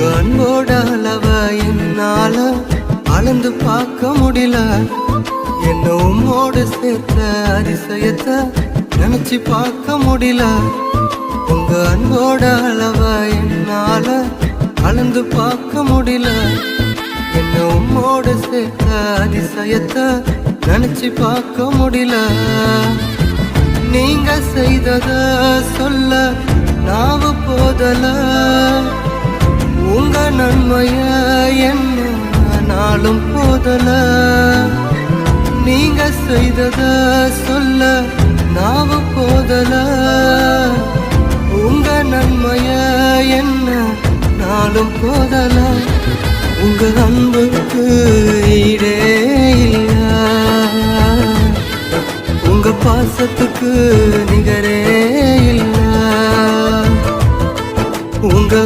உங்க அன்போட அளவ என்னால அளந்து பார்க்க முடியல. என்ன உம்மோடு சேர்த்த அதிசயத்தை நினைச்சு பார்க்க முடியல. உங்க அன்போட அளவ என்னால அளந்து பார்க்க முடியல. என்ன உம்மோடு சேர்த்த அதிசயத்தை நினைச்சு பார்க்க முடியல. நீங்க செய்தத சொல்ல நாவு போதல. உங்க நன்மைய என்ன நாளும் போதல. நீங்க செய்தத சொல்ல நாவு போதல. உங்க நன்மைய என்ன நாளும் போதல. உங்க அன்புக்கு ஈடே இல்ல. உங்க பாசத்துக்கு நிகரே இல்ல. உங்க